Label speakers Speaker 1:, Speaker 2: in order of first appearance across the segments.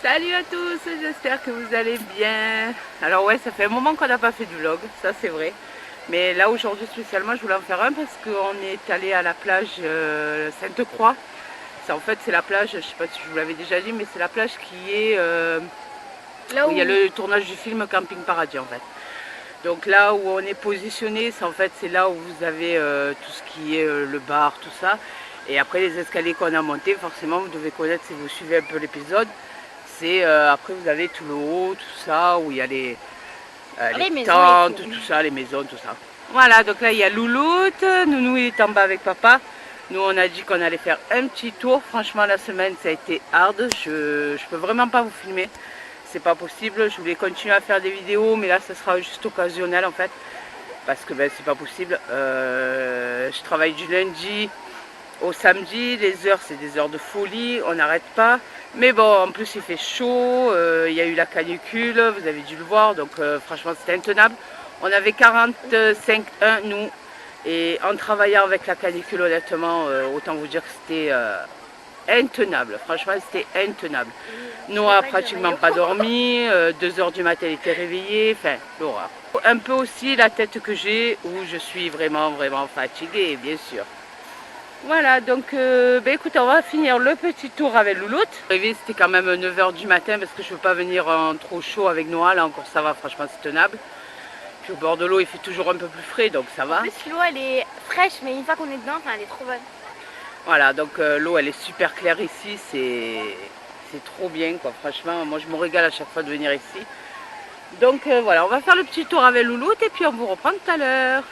Speaker 1: Salut à tous, j'espère que vous allez bien. Alors ouais, ça fait un moment qu'on n'a pas fait de vlog, ça c'est vrai. Mais là aujourd'hui spécialement, je voulais en faire un parce qu'on est allé à la plage Sainte-Croix. En fait, c'est la plage, je sais pas si je vous l'avais déjà dit, mais c'est la plage qui est
Speaker 2: Là
Speaker 1: où il y a
Speaker 2: où...
Speaker 1: le tournage du film Camping Paradis en fait. Donc là où on est positionné, c'est là où vous avez tout ce qui est le bar, tout ça. Et après les escaliers qu'on a montés, forcément vous devez connaître si vous suivez un peu l'épisode. C'est après vous avez tout le haut, tout ça, où il y a les
Speaker 2: Les maisons et
Speaker 1: tentes,
Speaker 2: tout.
Speaker 1: tout ça, les maisons, tout ça. Voilà, donc là il y a Louloute, Nounou il est en bas avec papa. Nous on a dit qu'on allait faire un petit tour. Franchement la semaine ça a été hard, je peux vraiment pas vous filmer. C'est pas possible, je voulais continuer à faire des vidéos, mais là ça sera juste occasionnel en fait. Parce que ben, c'est pas possible. Je travaille du lundi au samedi, les heures c'est des heures de folie, on n'arrête pas. Mais bon, en plus il fait chaud, il y a eu la canicule, vous avez dû le voir, donc franchement c'était intenable. On avait 45,1 nous, et en travaillant avec la canicule, honnêtement, autant vous dire que c'était intenable. Franchement, c'était intenable.
Speaker 2: Je
Speaker 1: Noah
Speaker 2: peux
Speaker 1: a
Speaker 2: pas avec le
Speaker 1: pratiquement
Speaker 2: maillot.
Speaker 1: pas dormi, 2 heures du matin il était réveillé, enfin, l'horreur. Un peu aussi la tête que j'ai, où je suis vraiment fatiguée, bien sûr. Voilà, donc ben écoutez, on va finir le petit tour avec Louloute. Arrivé, c'était quand même 9 heures du matin parce que je ne veux pas venir en trop chaud avec Noah. Là encore, ça va, franchement, c'est tenable. Puis au bord de l'eau, il fait toujours un peu plus frais, donc ça
Speaker 2: En
Speaker 1: va.
Speaker 2: plus, l'eau elle est fraîche, mais une fois qu'on est dedans, enfin, elle est trop bonne.
Speaker 1: Voilà, donc l'eau, elle est super claire ici. C'est trop bien, quoi. Franchement, moi, je me régale à chaque fois de venir ici. Donc voilà, on va faire le petit tour avec Louloute et puis on vous reprend tout à l'heure.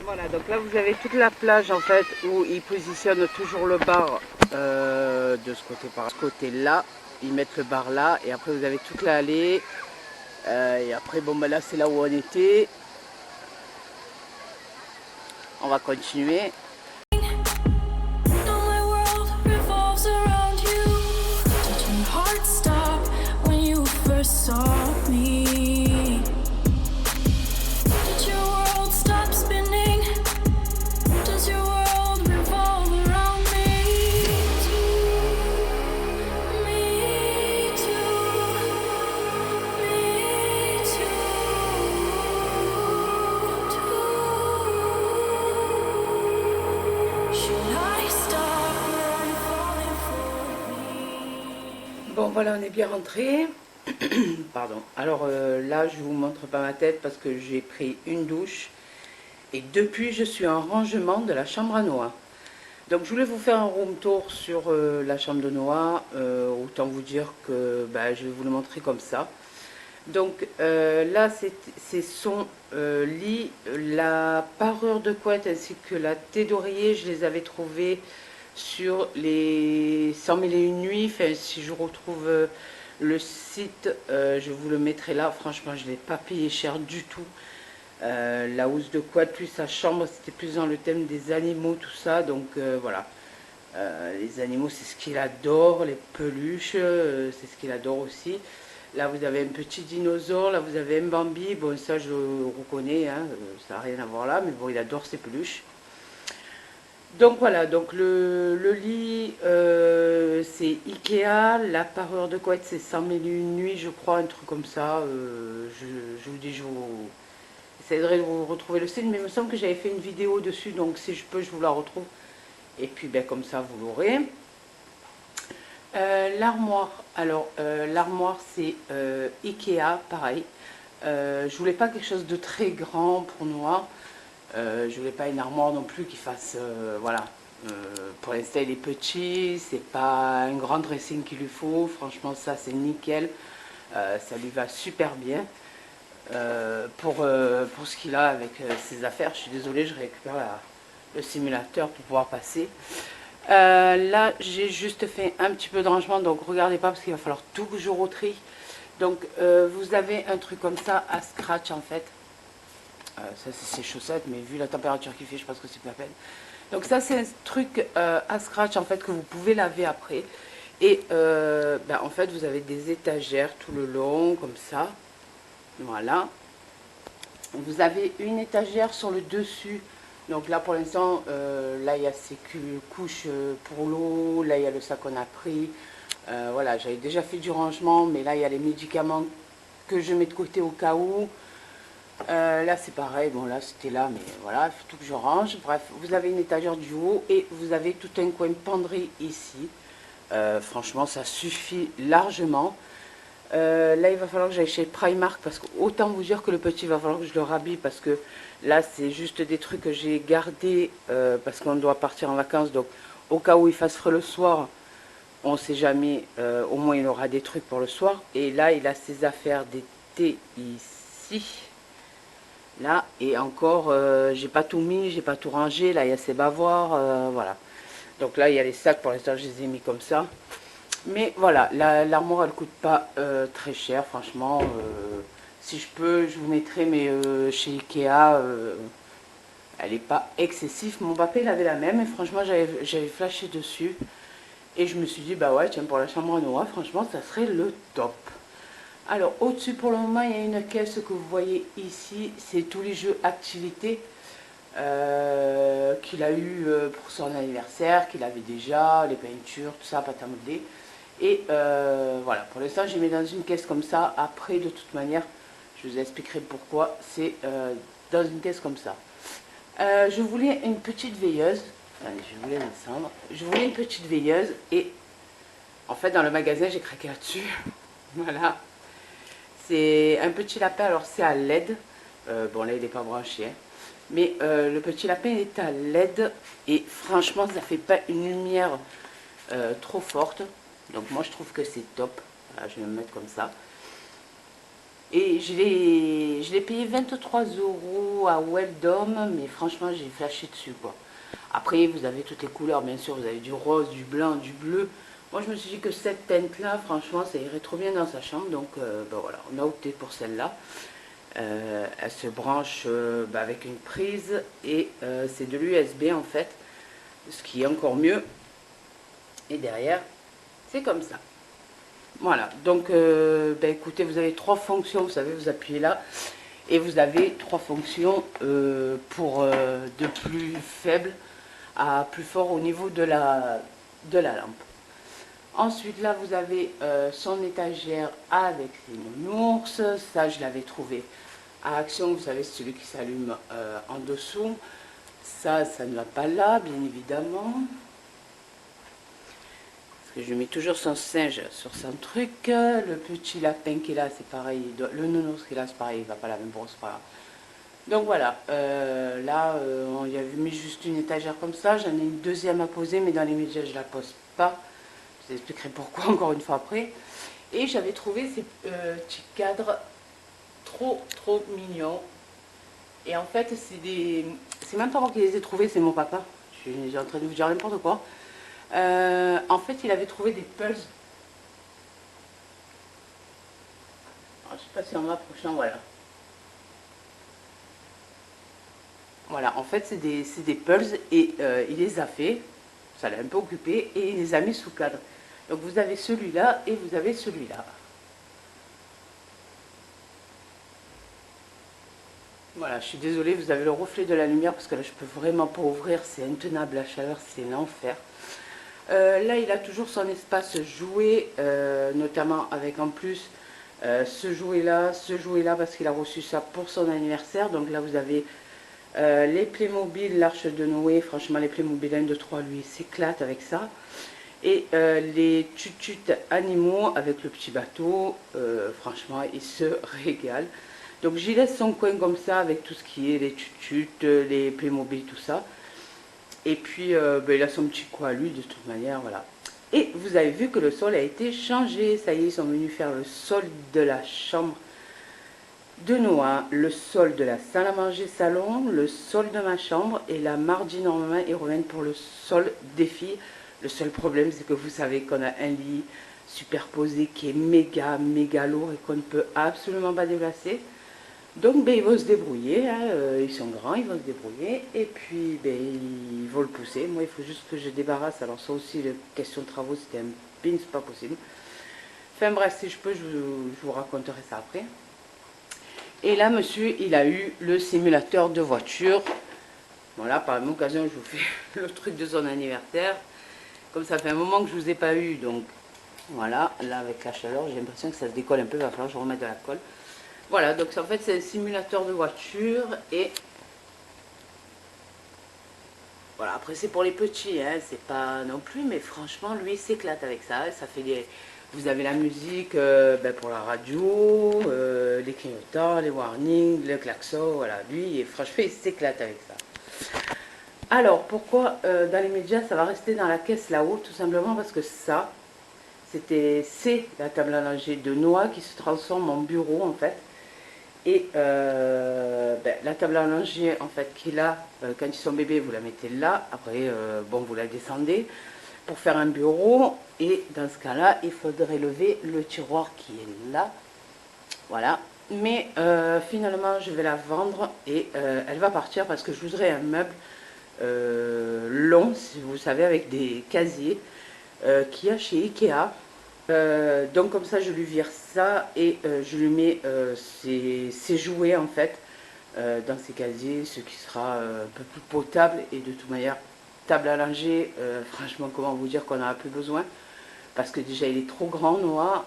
Speaker 1: Voilà, donc là vous avez toute la plage en fait où ils positionnent toujours le bar de ce côté par ce côté là. Ils mettent le bar là et après vous avez toute l'allée. Et après bon ben là c'est là où on était. On va continuer. Bon voilà, on est bien rentré. Pardon. Alors là, je vous montre pas ma tête parce que j'ai pris une douche. Et depuis, je suis en rangement de la chambre à Noah. Donc je voulais vous faire un room tour sur la chambre de Noah. Autant vous dire que bah, je vais vous le montrer comme ça. Donc là, c'est son lit, la parure de couette ainsi que la thé d'oreiller. Je les avais trouvés sur les 100 000 et une nuits. Enfin, si je retrouve le site, je vous le mettrai là. Franchement, je ne l'ai pas payé cher du tout. La housse de couette, plus sa chambre, c'était plus dans le thème des animaux, tout ça. Donc voilà. Les animaux, c'est ce qu'il adore. Les peluches, c'est ce qu'il adore aussi. Là, vous avez un petit dinosaure. Là, vous avez un Bambi. Bon, ça, je le reconnais. Hein, ça n'a rien à voir là. Mais bon, il adore ses peluches. Donc voilà, donc le lit c'est Ikea, la parure de couette c'est 100 000 et une nuits je crois, un truc comme ça. Je vous dis, je vous essaierai de vous retrouver le site, mais il me semble que j'avais fait une vidéo dessus, donc si je peux je vous la retrouve. Et puis ben, comme ça vous l'aurez. L'armoire, alors l'armoire c'est Ikea, pareil. Je voulais pas quelque chose de très grand pour Noah. Je voulais pas une armoire non plus qui fasse, voilà. Pour l'instant il est petit, c'est pas un grand dressing qu'il lui faut. Franchement ça c'est nickel, ça lui va super bien. Pour ce qu'il a avec ses affaires, je suis désolée, je récupère le simulateur pour pouvoir passer. Là j'ai juste fait un petit peu de rangement, donc regardez pas parce qu'il va falloir tout que je retrie. Donc vous avez un truc comme ça à scratch en fait. Ça c'est ses chaussettes, mais vu la température qu'il fait, je pense que c'est pas la peine. Donc ça c'est un truc à scratch en fait que vous pouvez laver après. Et ben, en fait vous avez des étagères tout le long comme ça. Voilà. Vous avez une étagère sur le dessus. Donc là pour l'instant, là il y a ces couches pour l'eau, là il y a le sac qu'on a pris. Voilà, j'avais déjà fait du rangement, mais là, il y a les médicaments que je mets de côté au cas où. Là, c'est pareil. Bon, là, c'était là, mais voilà, il faut tout que je range. Bref, vous avez une étagère du haut et vous avez tout un coin penderie ici. Franchement, ça suffit largement. Là, il va falloir que j'aille chez Primark parce que autant vous dire que le petit, il va falloir que je le rhabille parce que là, c'est juste des trucs que j'ai gardés parce qu'on doit partir en vacances. Donc, au cas où il fasse frais le soir, on ne sait jamais, au moins il aura des trucs pour le soir. Et là, il a ses affaires d'été ici. Là, et encore, j'ai pas tout mis, j'ai pas tout rangé. Là, il y a ses bavoirs, voilà. Donc là, il y a les sacs, pour l'instant, je les ai mis comme ça. Mais voilà, l'armoire, elle coûte pas très cher, franchement. Si je peux, je vous mettrai, mais chez Ikea, elle n'est pas excessive. Mon papa, il avait la même, et franchement, j'avais flashé dessus. Et je me suis dit, bah ouais, tiens, pour la chambre à Noah, franchement, ça serait le top. Alors, au-dessus, pour le moment, il y a une caisse que vous voyez ici. C'est tous les jeux activités qu'il a eu pour son anniversaire, qu'il avait déjà, les peintures, tout ça, pâte à modeler. Et voilà, pour l'instant, j'ai mis dans une caisse comme ça. Après, de toute manière, je vous expliquerai pourquoi c'est dans une caisse comme ça. Je voulais une petite veilleuse. Allez, je voulais descendre. Je voulais une petite veilleuse et en fait, dans le magasin, j'ai craqué là-dessus. Voilà. C'est un petit lapin, alors c'est à LED. Bon, là, il n'est pas branché. Hein. Mais le petit lapin est à LED et franchement, ça fait pas une lumière trop forte. Donc moi, je trouve que c'est top. Voilà, je vais me mettre comme ça. Et je l'ai payé 23 € à Weldom, mais franchement, j'ai flashé dessus, quoi. Après, vous avez toutes les couleurs, bien sûr. Vous avez du rose, du blanc, du bleu. Moi, je me suis dit que cette teinte-là, franchement, ça irait trop bien dans sa chambre. Donc, ben voilà, on a opté pour celle-là. Elle se branche avec une prise et c'est de l'USB, en fait. Ce qui est encore mieux. Et derrière, c'est comme ça. Voilà, donc ben écoutez, vous avez trois fonctions, vous savez, vous appuyez là, et vous avez trois fonctions pour de plus faible à plus fort au niveau de la lampe. Ensuite, là, vous avez son étagère avec les nounours, ça je l'avais trouvé à Action, vous savez, c'est celui qui s'allume en dessous. Ça ne va pas là, bien évidemment. Je mets toujours son singe sur son truc. Le petit lapin qui est là, c'est pareil. Le nounours qui est là, c'est pareil. Il va pas la même brosse, pas grave. Donc voilà. Là, on y a mis juste une étagère comme ça. J'en ai une deuxième à poser, mais dans les médias, je la pose pas. Je vous expliquerai pourquoi encore une fois après. Et j'avais trouvé ces petits cadres trop mignons. Et en fait, c'est même pas moi qui les ai trouvés, c'est mon papa. Je suis en train de vous dire n'importe quoi. En fait, il avait trouvé des pulses. Je ne sais pas si en m'approchant, voilà. Voilà, en fait, c'est des pulses et il les a fait. Ça l'a un peu occupé et il les a mis sous cadre. Donc, vous avez celui-là et vous avez celui-là. Voilà, je suis désolée, vous avez le reflet de la lumière parce que là, je peux vraiment pas ouvrir. C'est intenable, la chaleur, c'est l'enfer. Là, il a toujours son espace jouet, notamment avec en plus ce jouet-là, parce qu'il a reçu ça pour son anniversaire. Donc là, vous avez les Playmobil, l'Arche de Noé. Franchement, les Playmobil 1, 2, 3, lui, il s'éclate avec ça. Et les tututes animaux avec le petit bateau. Franchement, il se régale. Donc j'y laisse son coin comme ça avec tout ce qui est les tututes, les Playmobil, tout ça. Et puis, il a son petit coin à lui, de toute manière, voilà. Et vous avez vu que le sol a été changé. Ça y est, ils sont venus faire le sol de la chambre de Noah, le sol de la salle à manger salon, le sol de ma chambre. Et la mardi, normalement, ils reviennent pour le sol des filles. Le seul problème, c'est que vous savez qu'on a un lit superposé qui est méga lourd et qu'on ne peut absolument pas déplacer. Donc ben, ils vont se débrouiller, hein, ils sont grands, ils vont se débrouiller, et puis ben, ils vont le pousser. Moi il faut juste que je débarrasse, alors ça aussi, la question de travaux, c'était un pin, c'est pas possible. Enfin bref, si je peux, je vous raconterai ça après. Et là, monsieur, il a eu le simulateur de voiture. Voilà, par la même occasion, je vous fais le truc de son anniversaire. Comme ça fait un moment que je ne vous ai pas eu, donc Voilà, là avec la chaleur, j'ai l'impression que ça se décolle un peu, il va falloir que je remette de la colle. Voilà, donc en fait c'est un simulateur de voiture et voilà, après c'est pour les petits, hein, c'est pas non plus, mais franchement lui il s'éclate avec ça, ça fait des... Vous avez la musique pour la radio, les clignotants, les warnings, le klaxon, voilà, lui franchement il s'éclate avec ça. Alors pourquoi dans les médias ça va rester dans la caisse là-haut? Tout simplement parce que ça, c'est la table à langer de Noah qui se transforme en bureau en fait. Et la table à langer en fait qu'il a quand ils sont bébés, vous la mettez là. Après, bon, vous la descendez pour faire un bureau. Et dans ce cas-là, il faudrait lever le tiroir qui est là. Voilà. Mais finalement, je vais la vendre et elle va partir parce que je voudrais un meuble long, si vous savez, avec des casiers qu'il y a chez Ikea. Donc comme ça je lui vire ça et je lui mets ses jouets en fait dans ses casiers, ce qui sera un peu plus potable et de toute manière table à langer, franchement comment vous dire qu'on n'en a plus besoin parce que déjà il est trop grand Noah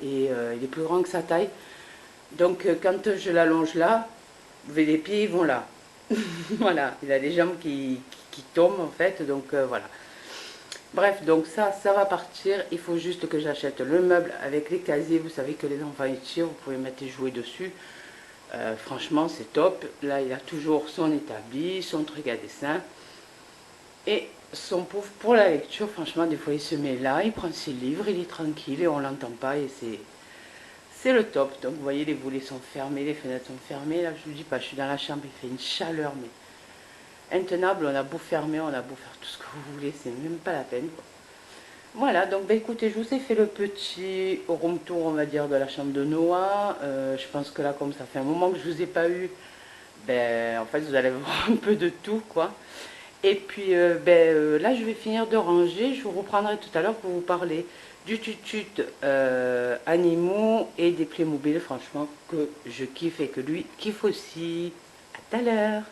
Speaker 1: et il est plus grand que sa taille, donc quand je l'allonge là, les pieds ils vont là. Voilà, il a les jambes qui tombent en fait, donc voilà. Bref, donc ça va partir. Il faut juste que j'achète le meuble avec les casiers. Vous savez que les enfants y tirent, vous pouvez mettre les jouets dessus. Franchement, c'est top. Là, il a toujours son établi, son truc à dessin. Et son pauvre pour la lecture, franchement, des fois, il se met là, il prend ses livres, il est tranquille et on l'entend pas. Et c'est le top. Donc, vous voyez, les volets sont fermés, les fenêtres sont fermées. Là, je ne vous dis pas, je suis dans la chambre, il fait une chaleur, mais intenable. On a beau fermer, on a beau faire tout ce que vous voulez, c'est même pas la peine, quoi. Voilà, donc écoutez, je vous ai fait le petit room tour, on va dire, de la chambre de Noah. Je pense que là, comme ça fait un moment que je ne vous ai pas eu, en fait, vous allez voir un peu de tout, quoi. Et puis, là, je vais finir de ranger. Je vous reprendrai tout à l'heure pour vous parler du tutut animaux et des Playmobil, franchement, que je kiffe et que lui kiffe aussi. À tout à l'heure.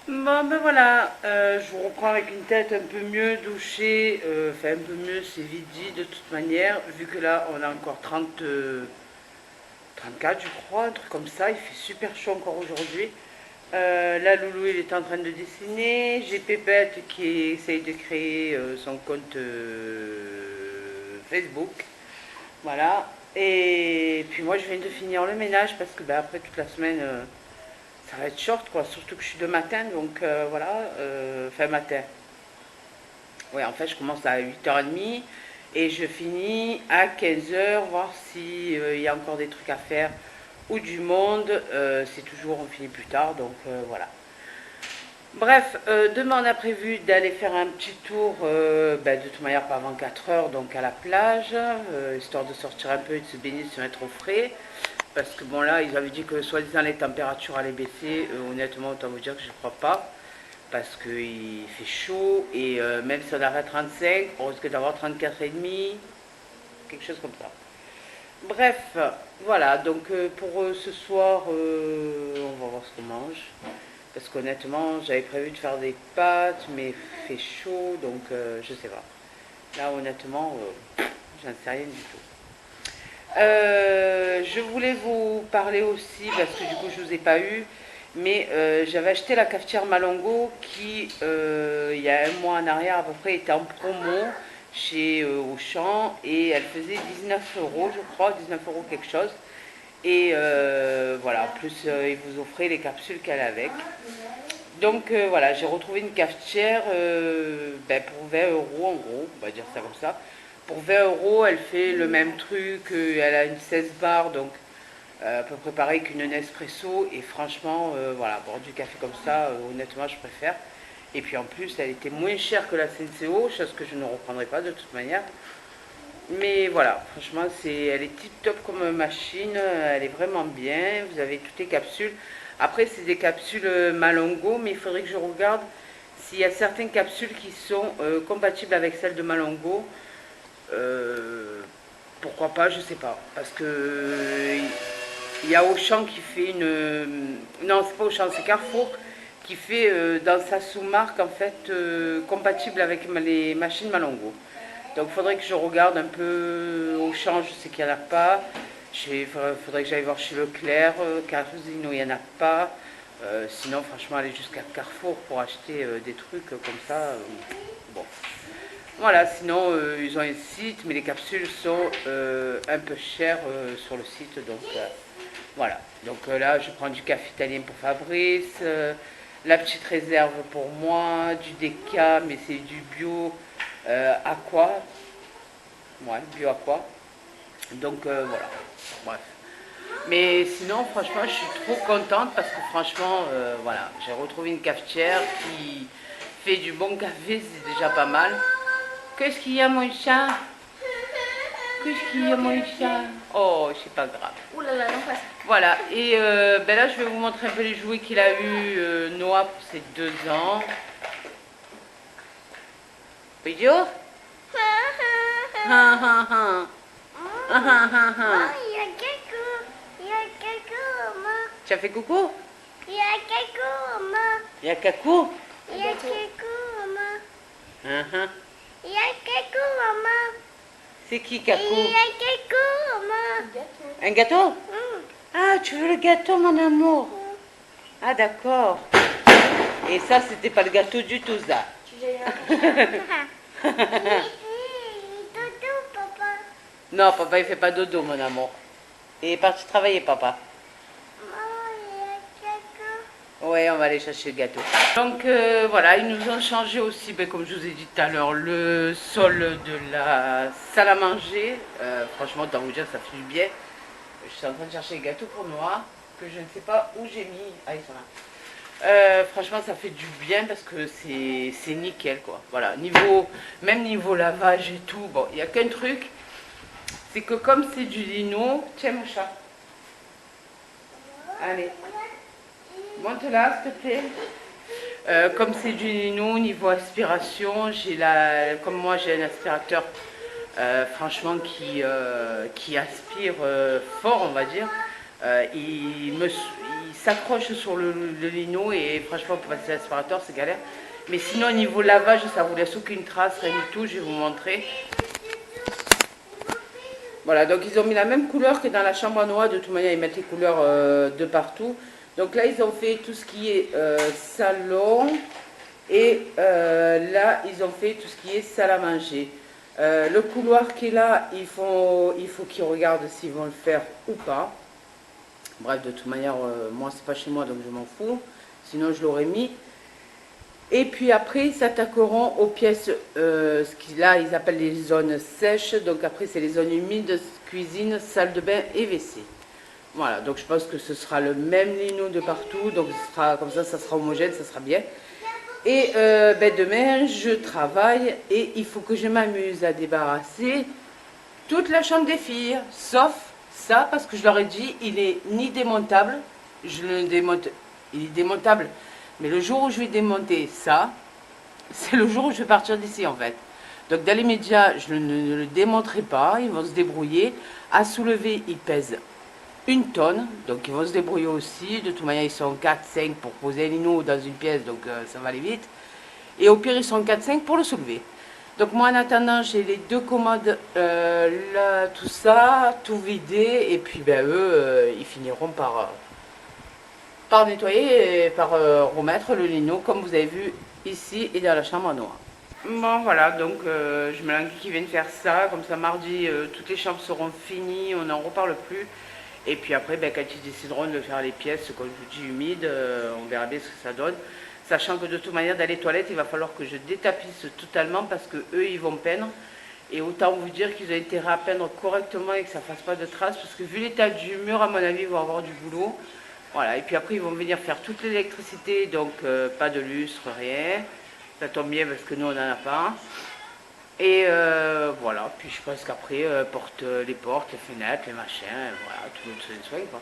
Speaker 1: Bon ben voilà, je vous reprends avec une tête un peu mieux douchée, enfin un peu mieux, c'est vite dit de toute manière, vu que là on a encore 34 je crois, un truc comme ça, il fait super chaud encore aujourd'hui. Là Loulou il est en train de dessiner, j'ai Pépette qui essaye de créer son compte Facebook, voilà, et puis moi je viens de finir le ménage parce que après toute la semaine... ça va être short quoi, surtout que je suis de matin, donc voilà, enfin matin. Ouais, en fait je commence à 8h30 et je finis à 15h, voir si il y a encore des trucs à faire ou du monde. C'est toujours, on finit plus tard, donc voilà. Bref, demain on a prévu d'aller faire un petit tour, de toute manière pas avant 4h, donc à la plage, histoire de sortir un peu et de se baigner, de se mettre au frais. Parce que bon là, ils avaient dit que soi-disant les températures allaient baisser. Honnêtement, autant vous dire que je ne crois pas. Parce qu'il fait chaud et même si on arrête 35, on risque d'avoir 34,5. Quelque chose comme ça. Bref, voilà. Donc pour ce soir, on va voir ce qu'on mange. Parce qu'honnêtement, j'avais prévu de faire des pâtes, mais il fait chaud, donc je sais pas. Là, honnêtement, j'en sais rien du tout. Je voulais vous parler aussi, parce que du coup je ne vous ai pas eu, mais j'avais acheté la cafetière Malongo qui, il y a un mois en arrière à peu près, était en promo chez Auchan et elle faisait 19 € je crois, 19 € quelque chose. Et voilà, en plus ils vous offraient les capsules qu'elle a avec. Donc voilà, j'ai retrouvé une cafetière pour 20 € en gros, on va dire ça comme ça. Pour 20 €, elle fait le même truc, elle a une 16 bar, donc à peu près pareil qu'une Nespresso. Et franchement, voilà, boire du café comme ça, honnêtement, je préfère. Et puis en plus, elle était moins chère que la Senseo, chose que je ne reprendrai pas de toute manière. Mais voilà, franchement, elle est tip top comme machine, elle est vraiment bien. Vous avez toutes les capsules. Après, c'est des capsules Malongo, mais il faudrait que je regarde s'il y a certaines capsules qui sont compatibles avec celles de Malongo. Pourquoi pas, je sais pas. Parce que il y a Auchan qui fait une... non, c'est pas Auchan, c'est Carrefour qui fait dans sa sous-marque en fait compatible avec les machines Malongo. Donc il faudrait que je regarde un peu au champ, je sais qu'il n'y en a pas. Il faudrait que j'aille voir chez Leclerc, Casino, il n'y en a pas. Sinon, franchement, aller jusqu'à Carrefour pour acheter des trucs comme ça. Bon. Voilà, sinon, ils ont un site, mais les capsules sont un peu chères sur le site. Donc, voilà. Donc là, je prends du café italien pour Fabrice, la petite réserve pour moi, du déca, mais c'est du bio aqua. Ouais, bio aqua. Donc voilà. Bref. Mais sinon, franchement, je suis trop contente parce que franchement, voilà, j'ai retrouvé une cafetière qui fait du bon café, c'est déjà pas mal. Qu'est-ce qu'il y a, mon chat? Qu'est-ce qu'il y a, mon chat? Oh, c'est pas grave.
Speaker 2: Ouh là là, non pas ça.
Speaker 1: Voilà, et ben là, je vais vous montrer un peu les jouets qu'il a eu Noah pour ses 2 ans. Vidéo? Ha ha ha. Ah, ah, ah, ah.
Speaker 2: Il y a quelqu'un. Il y a quelqu'un, maman.
Speaker 1: Tu as fait coucou?
Speaker 2: Il y a quelqu'un, maman.
Speaker 1: Il y a Kakou?
Speaker 2: Il y a quelqu'un, maman.
Speaker 1: Ah, ah.
Speaker 2: Il y a quelqu'un, maman.
Speaker 1: C'est qui
Speaker 2: Il
Speaker 1: Kakou?
Speaker 2: y a quelqu'un, maman.
Speaker 1: Un gâteau?
Speaker 2: Mm.
Speaker 1: Ah, tu veux le gâteau, mon amour? Ah, d'accord. Et ça, c'était pas le gâteau du tout, ça.
Speaker 2: Dodo, papa.
Speaker 1: Non, papa, il fait pas dodo, mon amour. Il est parti travailler, papa.
Speaker 2: Maman, il y a quelqu'un.
Speaker 1: Ouais, on va aller chercher le gâteau. Donc, voilà, ils nous ont changé aussi, ben, comme je vous ai dit tout à l'heure, le sol de la salle à manger. Franchement, autant vous dire, ça fait du bien. Je suis en train de chercher le gâteau pour Noah, que je ne sais pas où j'ai mis. Ah, ils sont là. Franchement, ça fait du bien parce que c'est nickel, quoi. Voilà, même niveau lavage et tout. Bon, il n'y a qu'un truc, c'est que comme c'est du lino, tiens mon chat. Allez, monte là, s'il te plaît. Comme c'est du lino, niveau aspiration, comme moi j'ai un aspirateur, franchement, qui aspire fort, on va dire. Il s'accroche sur le lino et franchement pour passer l'aspirateur c'est galère. Mais sinon au niveau lavage ça vous laisse aucune trace, rien du tout, je vais vous montrer. Voilà, donc ils ont mis la même couleur que dans la chambre à Noah, de toute manière ils mettent les couleurs de partout. Donc là ils ont fait tout ce qui est salon et là ils ont fait tout ce qui est salle à manger. Le couloir qui est là, il faut qu'ils regardent s'ils vont le faire ou pas. Bref, de toute manière, moi, c'est pas chez moi, donc je m'en fous. Sinon, je l'aurais mis. Et puis après, ils s'attaqueront aux pièces, ce là, ils appellent les zones sèches. Donc après, c'est les zones humides, cuisine, salle de bain et WC. Voilà, donc je pense que ce sera le même lino de partout. Donc ce sera comme ça sera homogène, ça sera bien. Et ben, demain, je travaille et il faut que je m'amuse à débarrasser toute la chambre des filles, sauf ça, parce que je leur ai dit, il est ni démontable, je le démonte, il est démontable, mais le jour où je vais démonter ça, c'est le jour où je vais partir d'ici en fait. Donc dans les médias, je ne le démonterai pas, ils vont se débrouiller. À soulever, ils pèsent 1 tonne, donc ils vont se débrouiller aussi. De toute manière, ils sont 4-5 pour poser un lino dans une pièce, donc ça va aller vite. Et au pire, ils sont 4-5 pour le soulever. Donc moi en attendant j'ai les 2 commodes, là, tout ça, tout vidé et puis ben eux ils finiront par nettoyer et par remettre le lino comme vous avez vu ici et dans la chambre à Noah. Bon voilà, donc je me langue qu'ils viennent faire ça, comme ça mardi toutes les chambres seront finies, on n'en reparle plus. Et puis après ben, quand ils décideront de faire les pièces, comme je vous dis humides, on verra bien ce que ça donne. Sachant que de toute manière, dans les toilettes, il va falloir que je détapisse totalement parce que eux, ils vont peindre. Et autant vous dire qu'ils ont intérêt à peindre correctement et que ça ne fasse pas de traces. Parce que vu l'état du mur, à mon avis, ils vont avoir du boulot. Voilà, et puis après, ils vont venir faire toute l'électricité. Donc, pas de lustre, rien. Ça tombe bien parce que nous, on n'en a pas. Et voilà, puis je pense qu'après, les portes, les fenêtres, les machins, voilà, tout le soin, quoi.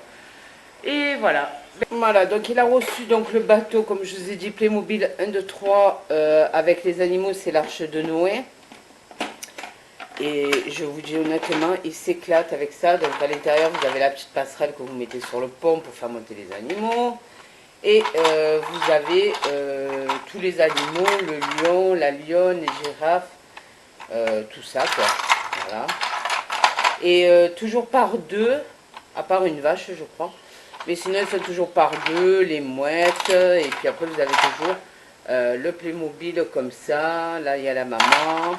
Speaker 1: Et voilà. Voilà, donc il a reçu donc le bateau, comme je vous ai dit, Playmobil 1, 2, 3, avec les animaux, c'est l'Arche de Noé. Et je vous dis honnêtement, il s'éclate avec ça. Donc à l'intérieur, vous avez la petite passerelle que vous mettez sur le pont pour faire monter les animaux. Et vous avez tous les animaux, le lion, la lionne, les girafes. tout ça quoi. Voilà. Et toujours par deux, à part une vache je crois. Mais sinon elles sont toujours par deux, les mouettes. Et puis après vous avez toujours le Playmobil comme ça. Là il y a la maman.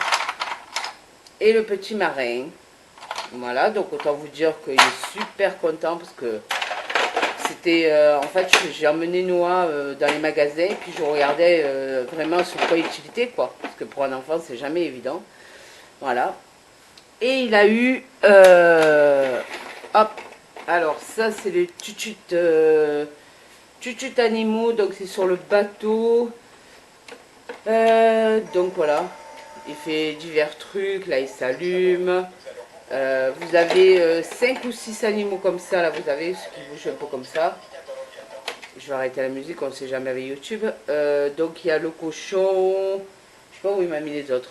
Speaker 1: Et le petit marin. Voilà, donc autant vous dire qu'il est super content parce que c'était... en fait, j'ai emmené Noah dans les magasins et puis je regardais vraiment sur quoi utilité, quoi. Parce que pour un enfant, c'est jamais évident. Voilà. Et il a eu... hop. Alors, ça, c'est les tutus animaux. Donc, c'est sur le bateau. Donc, voilà. Il fait divers trucs. Là, il s'allume. Vous avez 5 ou 6 animaux comme ça, là vous avez ce qui bouge un peu comme ça. Je vais arrêter la musique, on ne sait jamais avec YouTube. Donc il y a le cochon, je sais pas où il m'a mis les autres.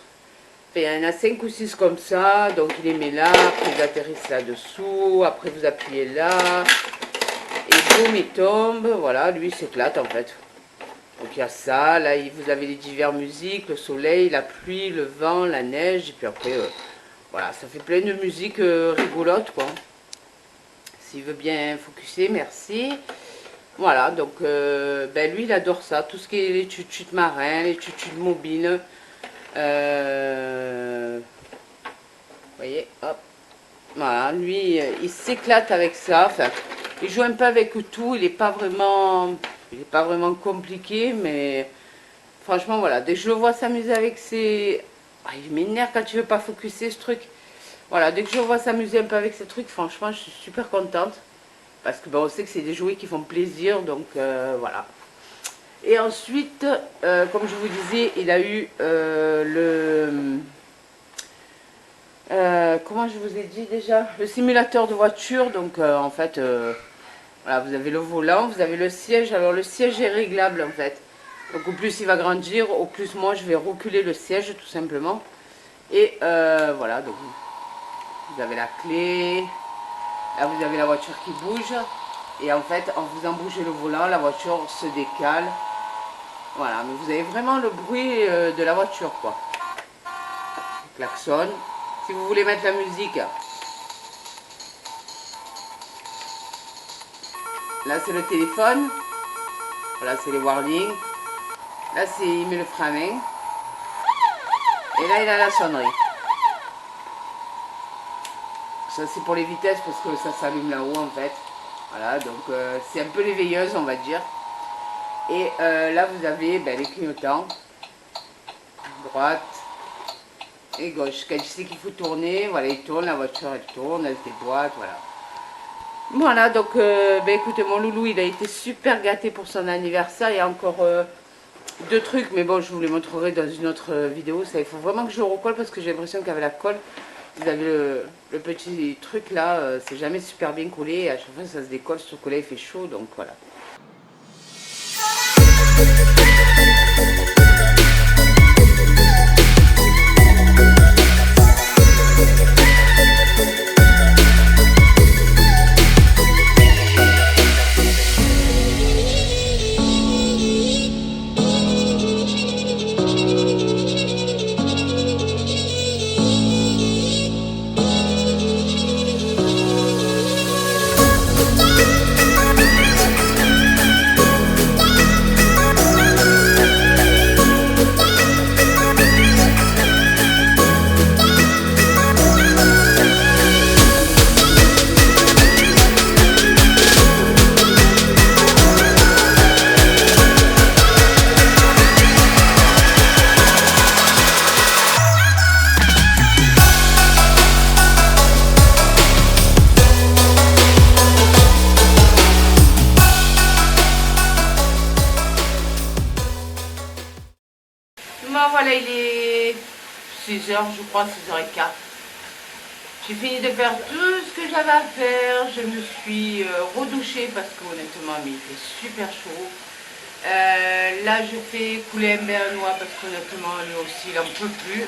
Speaker 1: Enfin, il y en a 5 ou 6 comme ça, donc il les met là, après ils atterrissent là-dessous, après vous appuyez là, et boum, il tombe, voilà, lui il s'éclate en fait. Donc il y a ça, là vous avez les diverses musiques, le soleil, la pluie, le vent, la neige, et puis après... voilà, ça fait plein de musique rigolote, quoi. S'il veut bien focuser, merci. Voilà, donc ben lui, il adore ça. Tout ce qui est les tutus marins, les tutus mobiles. Vous voyez, hop. Voilà, lui, il s'éclate avec ça. Enfin, il joue un peu avec tout. Il n'est pas vraiment compliqué, mais franchement, voilà. Dès que je le vois s'amuser avec ses... Ah, il m'énerve quand tu veux pas focuser ce truc. Voilà, dès que je vois s'amuser un peu avec ces trucs, franchement, je suis super contente. Parce que ben, on sait que c'est des jouets qui font plaisir, donc voilà. Et ensuite, comme je vous disais, il a eu comment je vous ai dit déjà? Le simulateur de voiture. Donc en fait, voilà, vous avez le volant, vous avez le siège. Alors le siège est réglable en fait. Donc au plus il va grandir, au plus moi je vais reculer le siège tout simplement. Et voilà, donc vous avez la clé. Là vous avez la voiture qui bouge. Et en fait, en faisant bouger le volant, la voiture se décale. Voilà, mais vous avez vraiment le bruit de la voiture, quoi. Le klaxon. Si vous voulez mettre la musique, là c'est le téléphone. Voilà, c'est les warnings. Là, il met le frein à main. Et là, il a la sonnerie. Ça, c'est pour les vitesses parce que ça s'allume là-haut, en fait. Voilà, donc c'est un peu les veilleuses, on va dire. Et là, vous avez ben, les clignotants. Droite et gauche. Quand je sais qu'il faut tourner, voilà, il tourne, la voiture, elle tourne, elle déboîte, voilà. Voilà, donc, ben, écoutez, mon loulou, il a été super gâté pour son anniversaire. Il y a encore 2 trucs, mais bon, je vous les montrerai dans une autre vidéo. Ça, il faut vraiment que je le recolle parce que j'ai l'impression qu'avec la colle, vous avez le petit truc là, c'est jamais super bien collé. Et à chaque fois, ça se décolle, surtout que là, il fait chaud, donc voilà. Bon voilà, il est 6h je crois, 6h15. J'ai fini de faire tout ce que j'avais à faire. Je me suis redouchée parce que honnêtement il fait super chaud. Là je fais couler un bain à Noah parce qu'honnêtement lui aussi il n'en peut plus.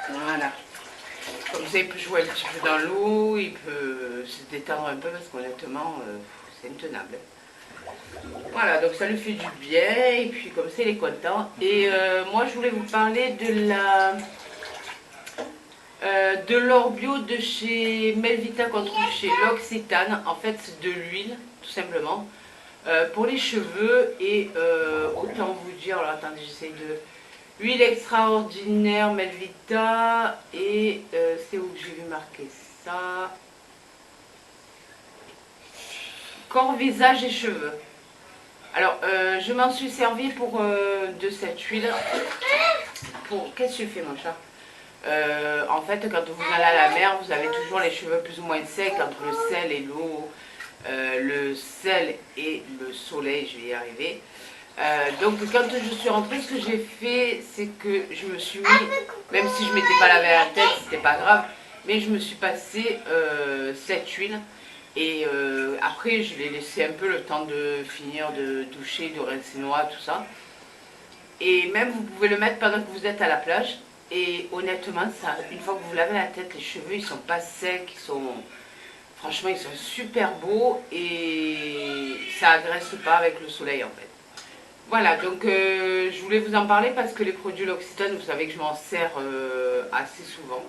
Speaker 1: Voilà. Comme ça il peut jouer un petit peu dans l'eau, il peut se détendre un peu parce qu'honnêtement c'est intenable. Voilà, donc ça lui fait du bien et puis comme ça il est content. Et moi je voulais vous parler de l'or bio de chez Melvita contre chez L'Occitane. En fait c'est de l'huile tout simplement pour les cheveux et autant vous dire, alors attendez j'essaie de... Huile extraordinaire Melvita et c'est où que j'ai vu marquer ça? Corps, visage et cheveux. Alors, je m'en suis servi pour de cette huile. Qu'est-ce que tu fais, mon chat? En fait, quand vous allez à la mer, vous avez toujours les cheveux plus ou moins secs entre le sel et l'eau. Le sel et le soleil, je vais y arriver. Donc, quand je suis rentrée, ce que j'ai fait, c'est que je me suis mis, même si je ne m'étais pas lavé la tête, c'était pas grave, mais je me suis passé cette huile. Et après, je l'ai laissé un peu le temps de finir de doucher, de rincer noix, tout ça. Et même, vous pouvez le mettre pendant que vous êtes à la plage. Et honnêtement, ça, une fois que vous lavez la tête, les cheveux, ils sont pas secs, franchement, ils sont super beaux et ça agresse pas avec le soleil, en fait. Voilà, donc je voulais vous en parler parce que les produits L'Occitane, vous savez que je m'en sers assez souvent.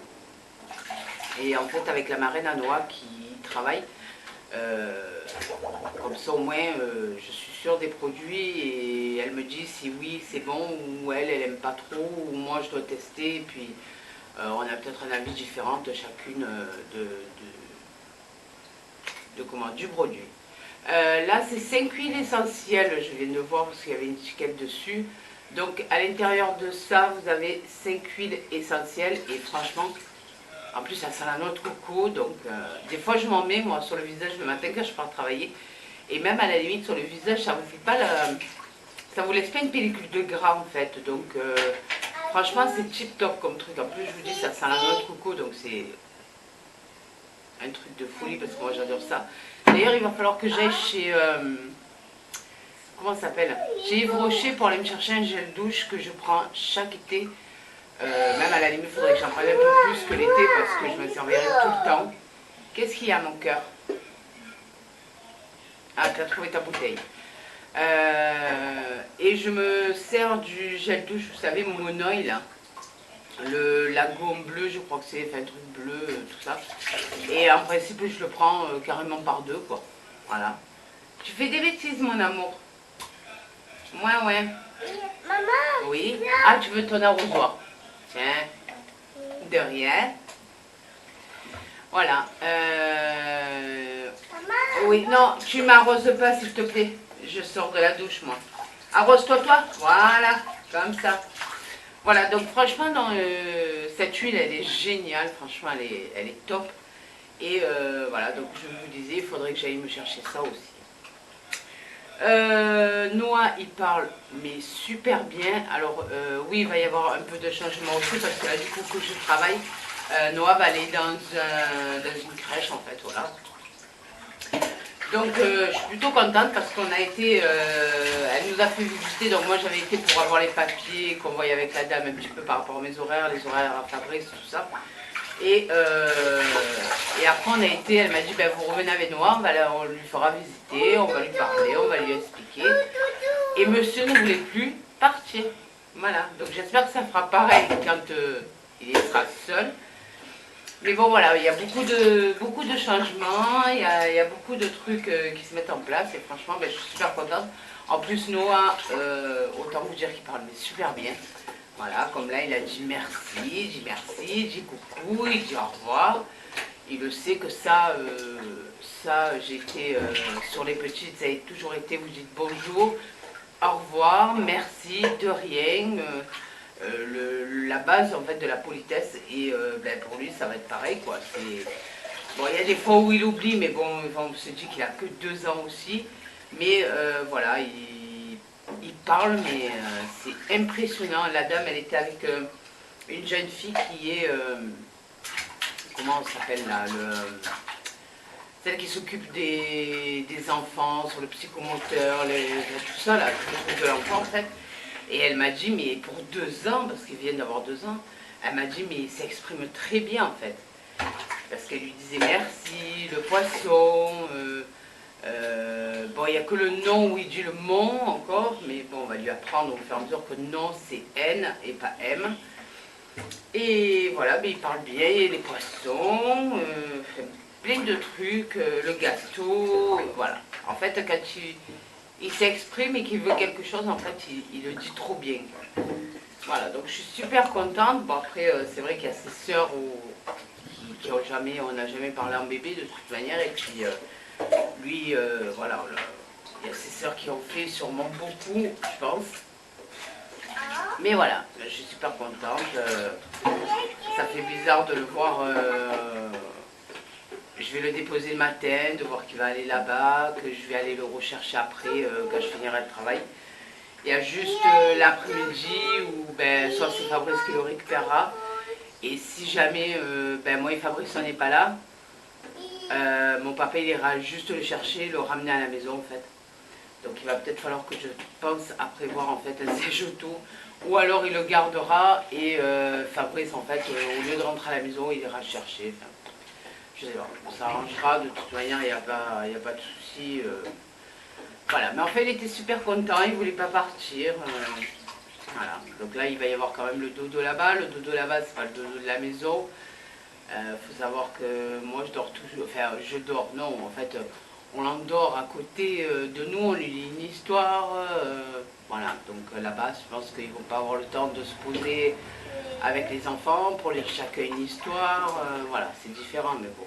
Speaker 1: Et en fait, avec la marraine à noix qui travaille, comme ça au moins je suis sûre des produits et elle me dit si oui c'est bon ou elle aime pas trop ou moi je dois tester et puis on a peut-être un avis différent de chacune du produit. Là c'est 5 huiles essentielles, je viens de voir parce qu'il y avait une étiquette dessus. Donc à l'intérieur de ça vous avez 5 huiles essentielles et franchement en plus, ça sent la noix de coco, donc des fois je m'en mets moi sur le visage le matin quand je pars travailler. Et même à la limite sur le visage, ça vous fait pas ça vous laisse pas une pellicule de gras en fait. Donc franchement c'est tip top comme truc. En plus je vous dis ça sent la noix de coco, donc c'est un truc de folie parce que moi j'adore ça. D'ailleurs il va falloir que j'aille chez comment ça s'appelle, chez Yves Rocher pour aller me chercher un gel douche que je prends chaque été. Même à la limite, il faudrait que j'en prenne un peu plus que l'été parce que je me servirai tout le temps. Qu'est-ce qu'il y a, mon cœur? Ah, tu as trouvé ta bouteille. Et je me sers du gel douche, vous savez, mon oil, là. La gomme bleue, je crois que c'est, enfin, un truc bleu, tout ça. Et en principe, je le prends carrément par deux, quoi. Voilà. Tu fais des bêtises, mon amour. Ouais, ouais.
Speaker 2: Maman.
Speaker 1: Oui. Ah, tu veux ton arrosoir? Tiens, de rien. Voilà.
Speaker 2: Maman.
Speaker 1: Oui, non, tu m'arroses pas s'il te plaît. Je sors de la douche moi. Arrose-toi toi. Voilà, comme ça. Voilà, donc franchement, cette huile, elle est géniale. Franchement, elle est top. Et voilà, donc je vous disais, il faudrait que j'aille me chercher ça aussi. Noah, il parle, mais super bien. Alors, oui, il va y avoir un peu de changement aussi, parce que là, du coup, que je travaille, Noah va aller dans une crèche, en fait, voilà. Donc, je suis plutôt contente, parce qu'on a été, elle nous a fait visiter, donc moi, j'avais été pour avoir les papiers qu'on voyait avec la dame, un petit peu par rapport à mes horaires, les horaires à Fabrice, tout ça. Et après on a été, elle m'a dit ben, vous revenez avec Noah, on lui fera visiter, on va lui parler, on va lui expliquer. Et monsieur ne voulait plus partir. Voilà, donc j'espère que ça fera pareil quand il sera seul. Mais bon voilà, il y a beaucoup de changements, il y a beaucoup de trucs qui se mettent en place et franchement ben, je suis super contente. En plus Noah, autant vous dire qu'il parle mais super bien. Voilà, comme là, il a dit merci, il dit coucou, il dit au revoir. Il le sait que ça j'étais sur les petites, ça a toujours été, vous dites bonjour, au revoir, merci, de rien. La base, en fait, de la politesse. Et ben, pour lui, ça va être pareil, quoi. Bon, il y a des fois où il oublie, mais bon, on se dit qu'il a que 2 ans aussi. Mais voilà, il parle, mais c'est impressionnant. La dame, elle était avec une jeune fille qui est, comment on s'appelle là, celle qui s'occupe des enfants, sur le psychomoteur, tout ça, là, tout le truc de l'enfant en fait. Et elle m'a dit, mais pour 2 ans, parce qu'ils viennent d'avoir 2 ans, elle m'a dit, mais il s'exprime très bien en fait. Parce qu'elle lui disait merci, le poisson, Bon, il n'y a que le nom où il dit le mont encore, mais bon, on va lui apprendre au fur et à mesure que non, c'est N et pas M. Et voilà, mais il parle bien, il y a les poissons, plein de trucs, le gâteau, voilà. En fait, quand il s'exprime et qu'il veut quelque chose, en fait, il le dit trop bien. Voilà, donc je suis super contente. Bon, après, c'est vrai qu'il y a ses sœurs qui ont jamais, on n'a jamais parlé en bébé de toute manière, et puis lui, voilà, il y a ses sœurs qui ont fait sûrement beaucoup, je pense. Mais voilà, je suis super contente. Ça fait bizarre de le voir. Je vais le déposer le matin, de voir qu'il va aller là-bas, que je vais aller le rechercher après quand je finirai le travail. Il y a juste l'après-midi où ben, soit c'est Fabrice qui le récupérera. Et si jamais ben, moi et Fabrice on n'est pas là, mon papa il ira juste le chercher, le ramener à la maison en fait. Donc il va peut-être falloir que je pense à prévoir en fait un séjour, ou alors il le gardera et Fabrice en fait au lieu de rentrer à la maison il ira le chercher. Enfin, je sais pas, on s'arrangera de toute manière, il n'y a pas de souci. Voilà, mais en fait il était super content, il voulait pas partir. Voilà, donc là il va y avoir quand même le dodo là-bas. Le dodo là-bas c'est pas le dodo de la maison. Faut savoir que moi je dors toujours, enfin je dors, non en fait on l'endort à côté de nous, on lui lit une histoire, voilà, donc là-bas je pense qu'ils vont pas avoir le temps de se poser avec les enfants pour lire chacun une histoire, voilà, c'est différent mais bon.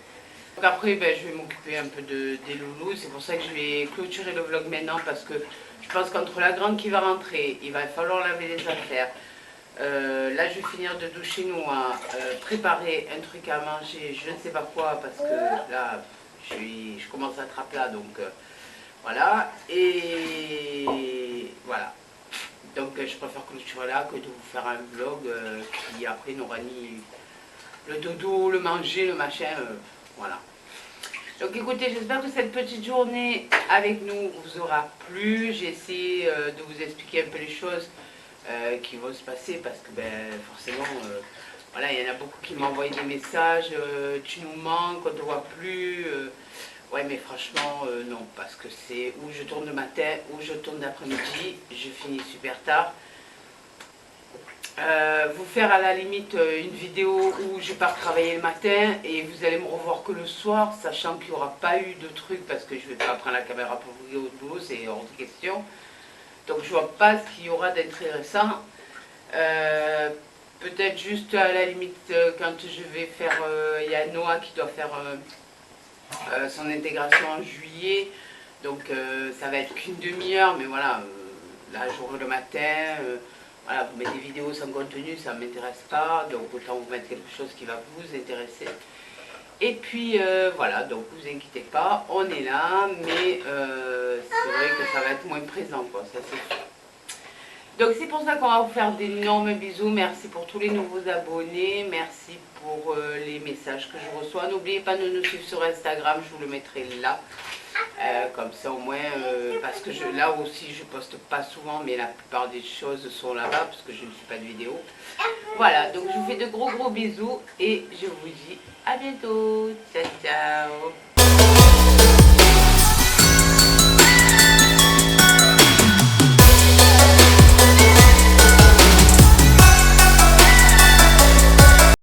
Speaker 1: Donc après ben, je vais m'occuper un peu des loulous, c'est pour ça que je vais clôturer le vlog maintenant parce que je pense qu'entre la grande qui va rentrer, il va falloir laver les affaires. Là je vais finir de doucher Noah, préparer un truc à manger, je ne sais pas quoi parce que là je commence à être à plat donc voilà, et voilà. Donc je préfère clôturer là que de vous faire un vlog qui après n'aura ni le dodo, le manger, le machin, voilà. Donc écoutez, j'espère que cette petite journée avec nous vous aura plu. J'ai essayé de vous expliquer un peu les choses qui vont se passer parce que ben, forcément, voilà, il y en a beaucoup qui m'ont envoyé des messages, tu nous manques, on ne te voit plus. Ouais, mais franchement, non, parce que c'est où je tourne le matin, où je tourne l'après-midi, je finis super tard. Vous faire à la limite une vidéo où je pars travailler le matin et vous allez me revoir que le soir, sachant qu'il n'y aura pas eu de truc parce que je ne vais pas prendre la caméra pour vous dire au boulot, c'est hors de question. Donc je vois pas ce qu'il y aura d'intéressant. Peut-être juste à la limite quand je vais faire, il y a Noah qui doit faire son intégration en juillet. Donc ça va être qu'une demi-heure, mais voilà, là j'aurai le matin. Voilà, vous mettez des vidéos sans contenu, ça ne m'intéresse pas, donc autant vous mettre quelque chose qui va vous intéresser. Et puis voilà, donc vous inquiétez pas, on est là, mais c'est vrai que ça va être moins présent, quoi, ça c'est sûr. Donc c'est pour ça qu'on va vous faire d'énormes bisous, merci pour tous les nouveaux abonnés, merci pour les messages que je reçois. N'oubliez pas de nous suivre sur Instagram, je vous le mettrai là. Comme ça au moins, parce que là aussi je poste pas souvent, mais la plupart des choses sont là-bas, parce que je ne fais pas de vidéo. Voilà, donc je vous fais de gros bisous, et je vous dis à bientôt, ciao ciao.